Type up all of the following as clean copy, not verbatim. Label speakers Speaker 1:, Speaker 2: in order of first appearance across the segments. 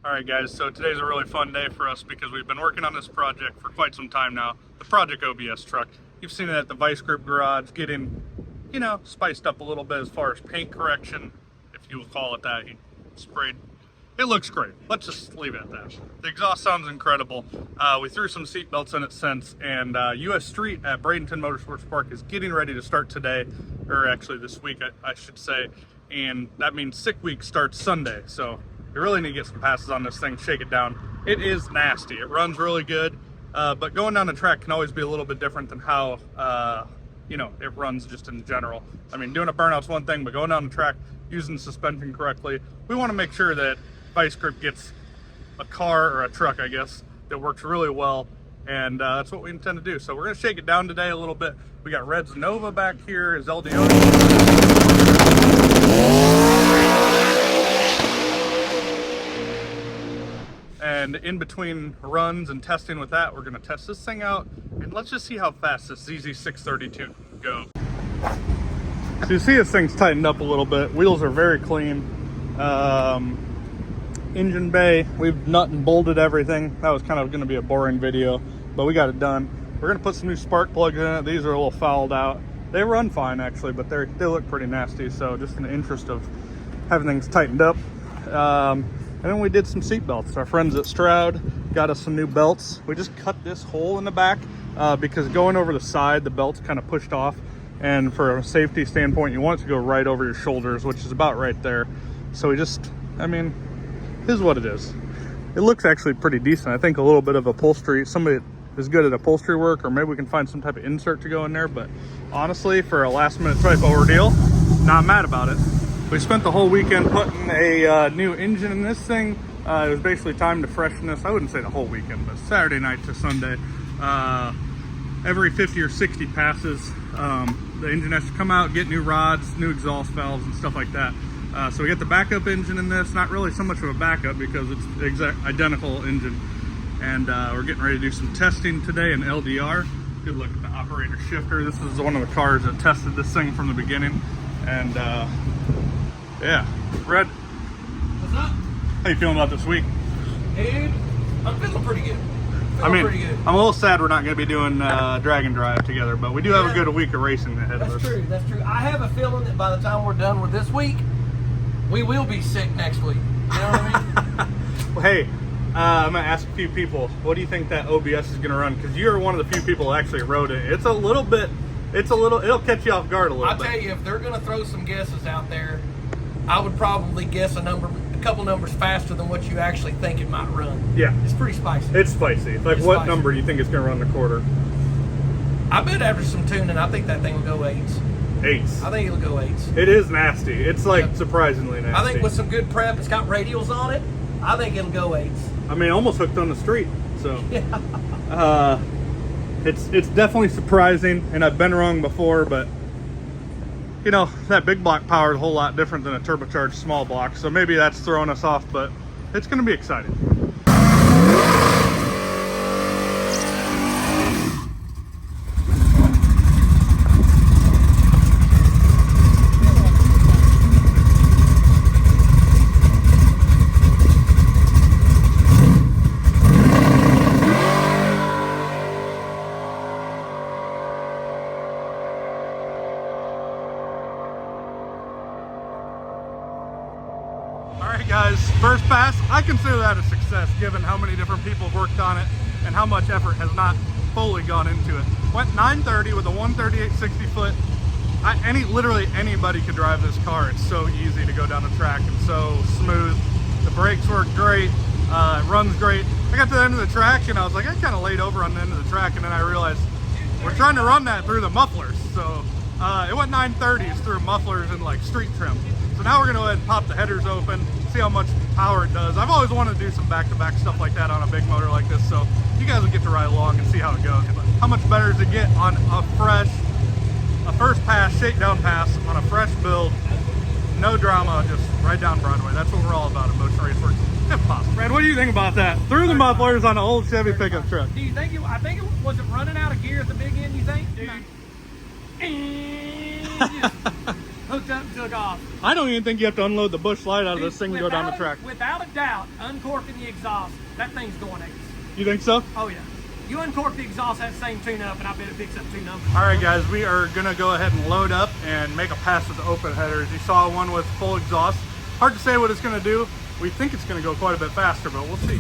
Speaker 1: Alright guys, so today's a really fun day for us because we've been working on this project for quite some time now. The Project OBS truck. You've seen it at the Vice Grip garage getting, you know, spiced up a little bit as far as paint correction, if you will call it that. He sprayed. It looks great. Let's just leave it at that. The exhaust sounds incredible. We threw some seat belts in it since, and US Street at Bradenton Motorsports Park is getting ready to start today, or actually this week I should say, and that means Sick Week starts Sunday, so you really need to get some passes on this thing, shake it down. It is nasty. It runs really good, but going down the track can always be a little bit different than how, you know, it runs just in general. I mean, doing a burnout's one thing, but going down the track, using suspension correctly, we want to make sure that Vice Grip gets a car, or a truck, I guess, that works really well, and that's what we intend to do. So we're going to shake it down today a little bit. We got Red's Nova back here, his LDO. And in between runs and testing with that, we're going to test this thing out, and let's just see how fast this ZZ632 can go. So you see this thing's tightened up a little bit. Wheels are very clean. Engine bay, we've nut and bolted everything. That was kind of going to be a boring video, but we got it done. We're going to put some new spark plugs in it. These are a little fouled out. They run fine actually, but they look pretty nasty. So just in the interest of having things tightened up. And then we did some seat belts. Our friends at Stroud got us some new belts. We just cut this hole in the back because going over the side, the belt's kind of pushed off. And for a safety standpoint, you want it to go right over your shoulders, which is about right there. So we just, I mean, is what it is. It looks actually pretty decent. I think a little bit of upholstery, somebody is good at upholstery work, or maybe we can find some type of insert to go in there, but honestly, for a last minute type ordeal, not mad about it. We spent the whole weekend putting a new engine in this thing. It was basically time to freshen this. I wouldn't say the whole weekend, but Saturday night to Sunday. Every 50 or 60 passes, the engine has to come out, get new rods, new exhaust valves and stuff like that. So we got the backup engine in this, not really so much of a backup because it's the exact identical engine. And we're getting ready to do some testing today in LDR. Good look at the operator shifter. This is one of the cars that tested this thing from the beginning. And yeah, Red.
Speaker 2: What's up?
Speaker 1: How you feeling about this week?
Speaker 2: Dude, I'm feeling pretty good.
Speaker 1: Pretty good. I'm a little sad we're not going to be doing drag and drive together, but we do have a good week of racing ahead of us.
Speaker 2: That's true, that's true. I have a feeling that by the time we're done with this week, we will be sick next week. You know what I mean?
Speaker 1: Well, hey, I'm going to ask a few people, what do you think that OBS is going to run? Because you're one of the few people that actually rode it. It's a little bit, it'll catch you off guard a little bit.
Speaker 2: I'll tell you, if they're going to throw some guesses out there, I would probably guess a couple numbers faster than what you actually think it might run.
Speaker 1: Yeah.
Speaker 2: It's pretty spicy.
Speaker 1: It's spicy. Like,
Speaker 2: it's
Speaker 1: what
Speaker 2: spicy.
Speaker 1: number do you think it's going to run the quarter?
Speaker 2: I bet after some tuning, I think that thing will go 8s.
Speaker 1: 8s.
Speaker 2: I think it'll go 8s.
Speaker 1: It is nasty. It's like surprisingly nasty.
Speaker 2: I think with some good prep, it's got radials on it. I think it'll go 8s.
Speaker 1: I mean, almost hooked on the street. So,
Speaker 2: Yeah.
Speaker 1: It's definitely surprising, and I've been wrong before, but you know, that big block power is a whole lot different than a turbocharged small block, so maybe that's throwing us off, but it's going to be exciting. Alright guys, first pass, I consider that a success given how many different people have worked on it and how much effort has not fully gone into it. Went 930 with a 138 60 foot. Literally anybody could drive this car. It's so easy to go down the track and so smooth. The brakes work great, it runs great. I got to the end of the track and I was like, I kind of laid over on the end of the track, and then I realized we're trying to run that through the mufflers. So it went 930s through mufflers and like street trim. So now we're going to go ahead and pop the headers open, see how much power it does. I've always wanted to do some back-to-back stuff like that on a big motor like this, so you guys will get to ride along and see how it goes. But how much better does it get on a first pass, shakedown pass on a fresh build, no drama, just right down Broadway. That's what we're all about at Motion Raceworks, if possible. Brad, what do you think about that? Through the mufflers on an old Chevy pickup truck.
Speaker 2: Do you think I think it was it running out of gear at the big end, you think? Dude. Hooked up and took off.
Speaker 1: I don't even think you have to unload the bush light out of this thing and go down the track.
Speaker 2: Without a doubt, uncorking the exhaust, that thing's going ace.
Speaker 1: You think so?
Speaker 2: Oh yeah. You uncork the exhaust, that same tune-up, and I bet it picks up 2 numbers.
Speaker 1: All right, guys, we are gonna go ahead and load up and make a pass with the open headers. You saw one with full exhaust. Hard to say what it's gonna do. We think it's gonna go quite a bit faster, but we'll see.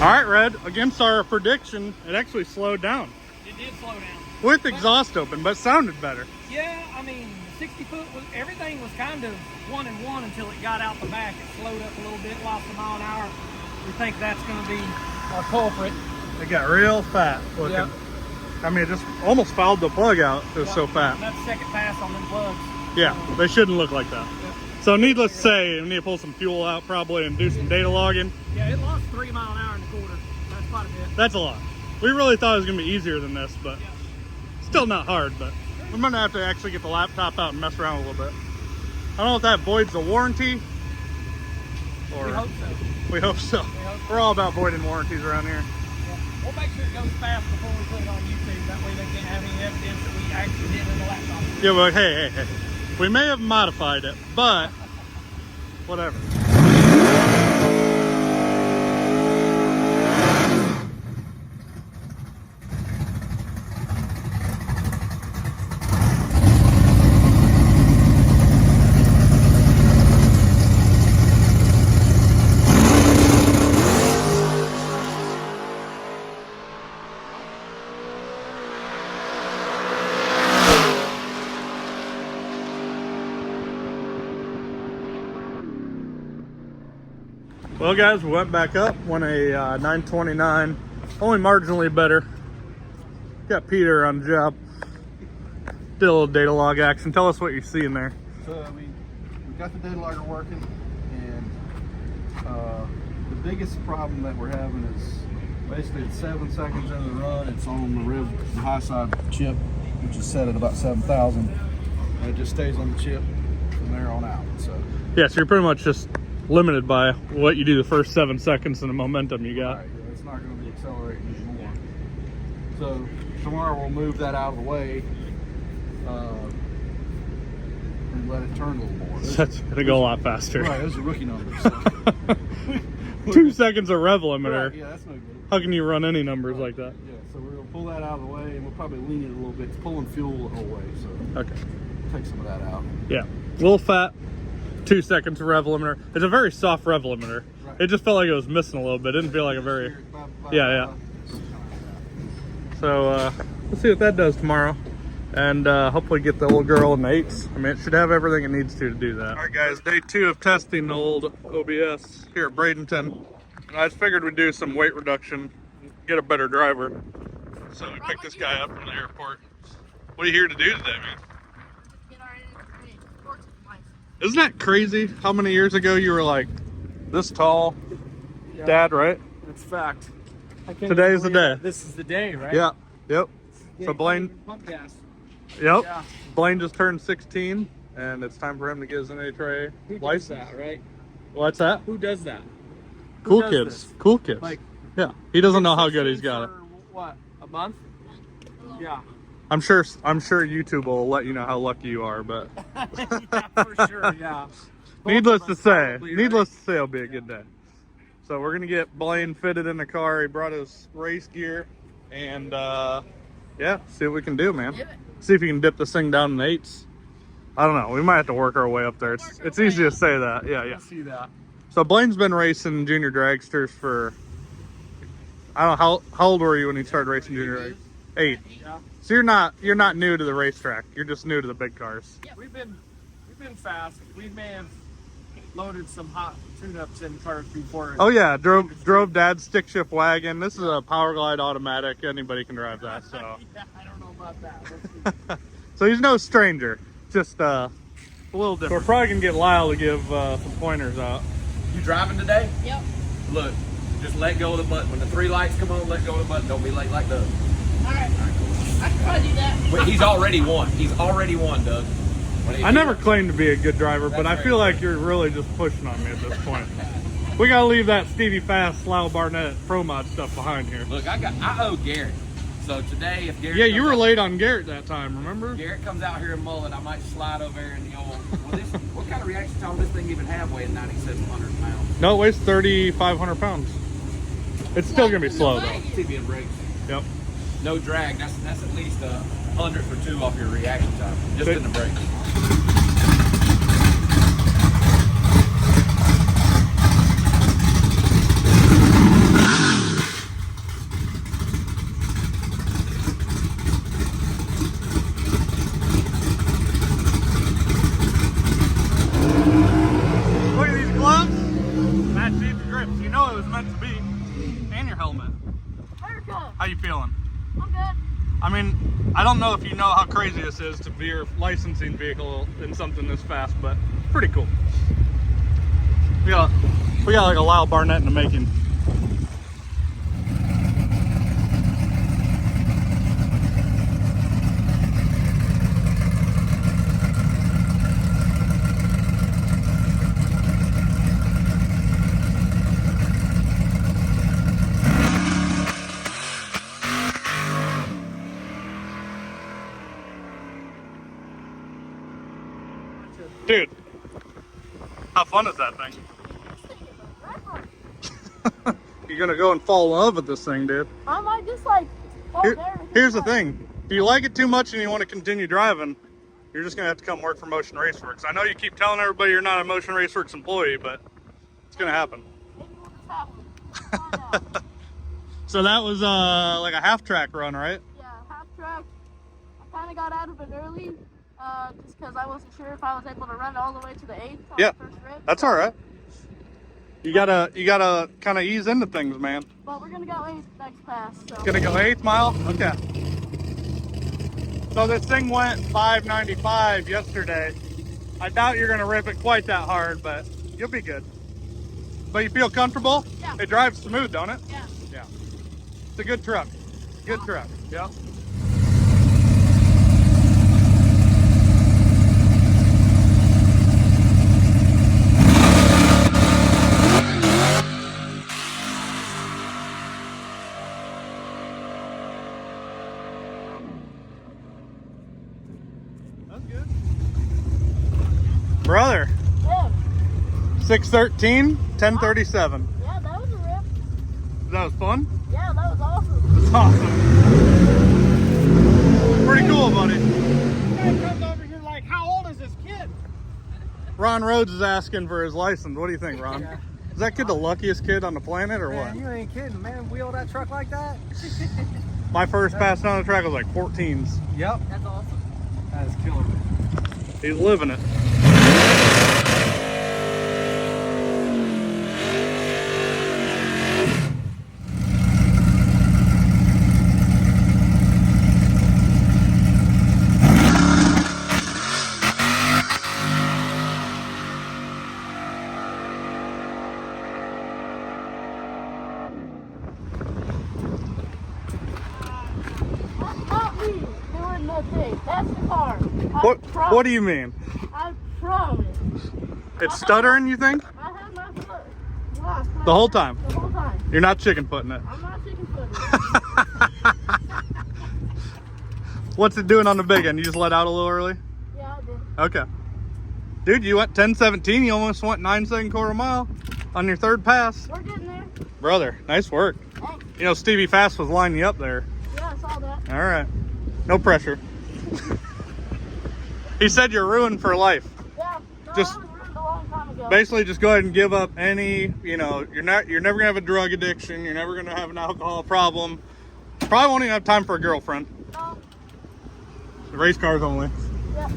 Speaker 1: All right, Red, against our prediction, it actually slowed down.
Speaker 2: It did slow down.
Speaker 1: With exhaust open, but sounded better.
Speaker 2: Yeah, I mean, 60 foot, everything was kind of 1 and 1 until it got out the back. It slowed up a little bit, lost a mile an hour. We think that's going to be our culprit.
Speaker 1: It got real fat looking.
Speaker 2: Yep.
Speaker 1: I mean, it just almost fouled the plug out. It was so fat.
Speaker 2: That's second pass on them plugs.
Speaker 1: Yeah, they shouldn't look like that.
Speaker 2: Yep.
Speaker 1: So needless to say, we need to pull some fuel out probably and do some data logging.
Speaker 2: Yeah, it lost 3 mile an hour in the quarter. That's quite a bit.
Speaker 1: That's a lot. We really thought it was going to be easier than this, but still not hard. But we're going to have to actually get the laptop out and mess around a little bit. I don't know if that voids the warranty. Or
Speaker 2: We hope so.
Speaker 1: We hope so. We're all about voiding warranties around here.
Speaker 2: Yeah. We'll make sure it goes fast before we put it on YouTube. That way they can't have any evidence that we actually did in the laptop.
Speaker 1: Yeah, but hey. We may have modified it, but whatever. Well, guys, we went back up, went a 929, only marginally better. Got Peter on the job. Did a little data log action. Tell us what you're seeing there.
Speaker 3: So we got the data logger working, and the biggest problem that we're having is basically at 7 seconds into the run, it's on the high side chip, which is set at about 7,000, and it just stays on the chip from there on out. So
Speaker 1: yeah, so you're pretty much just limited by what you do the first 7 seconds and the momentum you got.
Speaker 3: right, yeah, it's not going to be accelerating anymore. So tomorrow we'll move that out of the way and let it turn a little more.
Speaker 1: That's gonna go a lot faster.
Speaker 3: Right, those are rookie numbers. So.
Speaker 1: 2 seconds of rev limiter.
Speaker 3: Right, yeah, that's no good.
Speaker 1: How can you run any numbers like that?
Speaker 3: Yeah, so we're going to pull that out of the way, and we'll probably lean it a little bit. It's pulling fuel the whole way, so
Speaker 1: Okay.
Speaker 3: take some of that out.
Speaker 1: Yeah, a little fat. 2 seconds of rev limiter. It's a very soft rev limiter.
Speaker 3: Right.
Speaker 1: It just felt like it was missing a little bit. It didn't feel like a very... Yeah. So let's see what that does tomorrow, and hopefully get the old girl in the 8s. I mean, it should have everything it needs to do that. All right, guys, day 2 of testing the old OBS here at Bradenton. And I just figured we'd do some weight reduction, get a better driver. So we picked this guy up from the airport. What are you here to do today, man? Isn't that crazy how many years ago you were like this tall?
Speaker 4: Yeah.
Speaker 1: Dad, right?
Speaker 4: That's fact.
Speaker 1: Today is the day.
Speaker 4: This is the day, right?
Speaker 1: Yeah. Yep.
Speaker 4: Yeah,
Speaker 1: So Blaine,
Speaker 4: pump gas.
Speaker 1: yep.
Speaker 4: Yeah.
Speaker 1: Blaine just turned 16, and it's time for him to get his NHRA
Speaker 4: Who does
Speaker 1: license.
Speaker 4: that, right?
Speaker 1: What's that?
Speaker 4: Who does that? Who
Speaker 1: Cool
Speaker 4: does
Speaker 1: kids.
Speaker 4: this?
Speaker 1: Cool kids.
Speaker 4: Like,
Speaker 1: yeah. He doesn't know how good he's got it.
Speaker 4: for, what, a month? Yeah.
Speaker 1: I'm sure YouTube will let you know how lucky you are, but
Speaker 4: Yeah, for sure, yeah. Both
Speaker 1: needless
Speaker 4: of
Speaker 1: to
Speaker 4: us
Speaker 1: say,
Speaker 4: probably,
Speaker 1: needless to say, it'll be a good day. So we're gonna get Blaine fitted in the car. He brought his race gear, and yeah, see what we can do, man. See if you can dip this thing down in the 8s. I don't know. We might have to work our way up there. It's easy to say that. Yeah, yeah.
Speaker 4: I see that.
Speaker 1: So Blaine's been racing junior dragsters for, I don't know, how old were you when you started racing junior drag? 8.
Speaker 4: Yeah.
Speaker 1: So you're not new to the racetrack. You're just new to the big cars.
Speaker 4: We've been fast. We may have loaded some hot tune-ups in cars before.
Speaker 1: Oh yeah, drove Dad's stick shift wagon. This is a Power Glide automatic. Anybody can drive that. So
Speaker 4: Yeah, I don't know about that.
Speaker 1: so he's no stranger. Just a little different. So we're probably gonna get Lyle to give some pointers out.
Speaker 5: You driving today?
Speaker 6: Yep.
Speaker 5: Look,
Speaker 4: Just let go of the button. When the 3 lights come on, let go of the button. Don't be late like Doug.
Speaker 5: Alright. I can probably do that.
Speaker 4: Wait, he's already won. He's already won, Doug.
Speaker 1: I never claimed to be a good driver, but I feel like you're really just pushing on me at this point. We gotta leave that Stevie Fast, Lyle Barnett, Pro Mod stuff behind here.
Speaker 4: Look, I owe Garrett. So today, if Garrett...
Speaker 1: Yeah, you were late on Garrett that time, remember?
Speaker 4: Garrett comes out here in mullet, I might slide over there in the old... Well, this, what kind of reaction time does this thing even have weighing 9,700 pounds?
Speaker 1: No, it weighs 3,500 pounds. It's still gonna be slow though.
Speaker 4: TV and brakes.
Speaker 1: Yep.
Speaker 4: No drag. That's at least 100 or 2 off your reaction time, just in the brakes.
Speaker 1: Look at these gloves. Match these grips. You know it was meant to be. And your helmet. How you feeling?
Speaker 5: I'm good.
Speaker 1: I mean, I don't know if you know how crazy this is to be your licensing vehicle in something this fast, but pretty cool. We got like a Lyle Barnett in the making. Dude, how fun is that thing? You're gonna go and fall in love with this thing, dude.
Speaker 5: I might just like.
Speaker 1: Here's the thing. If you like it too much and you want to continue driving, you're just gonna have to come work for Motion Raceworks. I know you keep telling everybody you're not a Motion Raceworks employee, but it's gonna happen. So that was like a half track run, right?
Speaker 5: Yeah, half track. I kind of got out of it early. Just because I wasn't sure if I was able to run all the way to the 8th on
Speaker 1: Yeah,
Speaker 5: the first rip.
Speaker 1: that's all right. You gotta kind of ease into things, man.
Speaker 5: But we're gonna go 8th next pass. So.
Speaker 1: Gonna go 8th mile? Okay. So this thing went 595 yesterday. I doubt you're gonna rip it quite that hard, but you'll be good. But you feel comfortable?
Speaker 5: Yeah.
Speaker 1: It drives smooth, don't it?
Speaker 5: Yeah.
Speaker 1: Yeah. It's a good truck. Good truck. Yeah. That's good. Brother.
Speaker 5: Yeah.
Speaker 1: 613, 1037.
Speaker 5: Yeah, that was a rip.
Speaker 1: That was fun?
Speaker 5: Yeah, that was awesome.
Speaker 1: That's awesome. Pretty cool, buddy.
Speaker 2: Guy comes over here like, how old is this kid?
Speaker 1: Ron Rhodes is asking for his license. What do you think, Ron?
Speaker 2: Yeah.
Speaker 1: Is that kid the luckiest kid on the planet or
Speaker 2: Man,
Speaker 1: what?
Speaker 2: you ain't kidding, man. Wheel that truck like that?
Speaker 1: My first pass down the track was like 14s.
Speaker 2: Yep.
Speaker 5: That's awesome.
Speaker 2: That is killing me.
Speaker 1: He's living it.
Speaker 5: That's not me doing nothing. That's the car.
Speaker 1: What do you mean?
Speaker 5: I promise.
Speaker 1: It's stuttering, you think?
Speaker 5: I had my foot locked.
Speaker 1: The whole time?
Speaker 5: The whole time.
Speaker 1: You're not chicken footing it.
Speaker 5: I'm not chicken footed.
Speaker 1: What's it doing on the big end? You just let out a little early?
Speaker 5: Yeah, I did.
Speaker 1: Okay. Dude, you went 10:17. You almost went 9-second quarter mile on your third pass.
Speaker 5: We're getting there.
Speaker 1: Brother, nice work.
Speaker 5: Thanks.
Speaker 1: You know, Stevie Fast was lining you up there.
Speaker 5: Yeah, I saw that.
Speaker 1: All right. No pressure. He said you're ruined for life.
Speaker 5: Yeah. No,
Speaker 1: Just-
Speaker 5: I was ruined a long time ago.
Speaker 1: Basically, just go ahead and give up any, you know, you're never gonna have a drug addiction. You're never gonna have an alcohol problem. Probably won't even have time for a girlfriend.
Speaker 5: No.
Speaker 1: Race cars only.
Speaker 5: Yeah.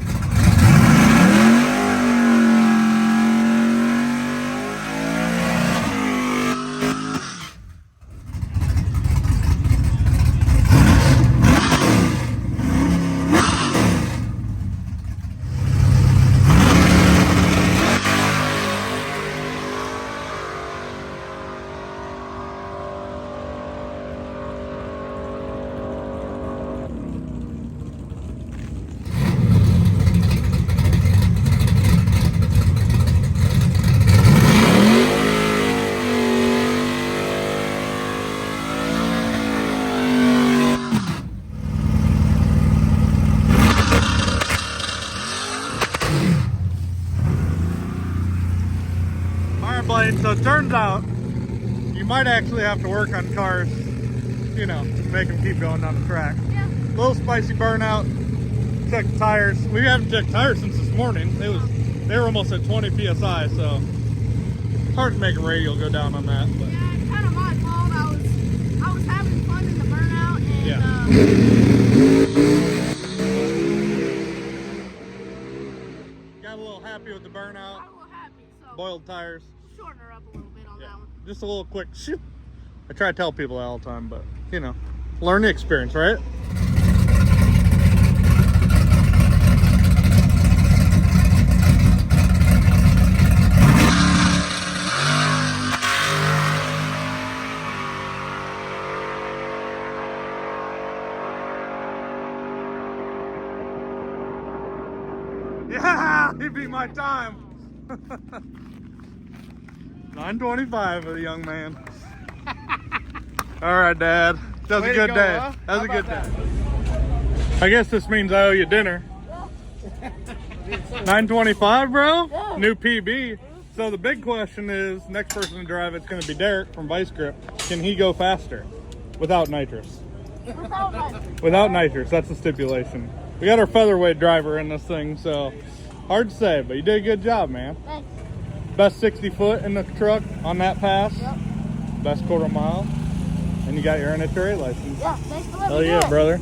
Speaker 1: So it turns out you might actually have to work on cars, you know, to make them keep going down the track.
Speaker 5: Yeah.
Speaker 1: Little spicy burnout. Check the tires. We haven't checked tires since this morning. They were almost at 20 psi, so hard to make a radial go down on that. But.
Speaker 5: Yeah, it's kind of my fault. I was having fun in the burnout, and
Speaker 1: Yeah. Got a little happy with the burnout.
Speaker 5: I'm a little happy. So
Speaker 1: Boiled tires.
Speaker 5: shorten her up a little bit on that one.
Speaker 1: Just a little quick shoot. I try to tell people that all the time, but you know, learn the experience, right? Yeah, he beat my time. 9:25 for the young man. All right, Dad. That was a good day.
Speaker 3: Huh?
Speaker 1: That was a
Speaker 3: How
Speaker 1: good
Speaker 3: about
Speaker 1: day. I guess this means I owe you dinner. 9:25, bro?
Speaker 5: Yeah.
Speaker 1: New PB. So the big question is, next person to drive it's going to be Derek from Vice Grip. Can he go faster without nitrous?
Speaker 5: Without that.
Speaker 1: Without nitrous, that's the stipulation. We got our featherweight driver in this thing, so hard to say, but you did a good job, man.
Speaker 5: Thanks.
Speaker 1: Best 60 foot in the truck on that pass.
Speaker 5: Yep.
Speaker 1: Best quarter mile. And you got your NHRA license.
Speaker 5: Yeah, thanks for letting
Speaker 1: Hell
Speaker 5: me do
Speaker 1: yeah,
Speaker 5: it.
Speaker 1: brother.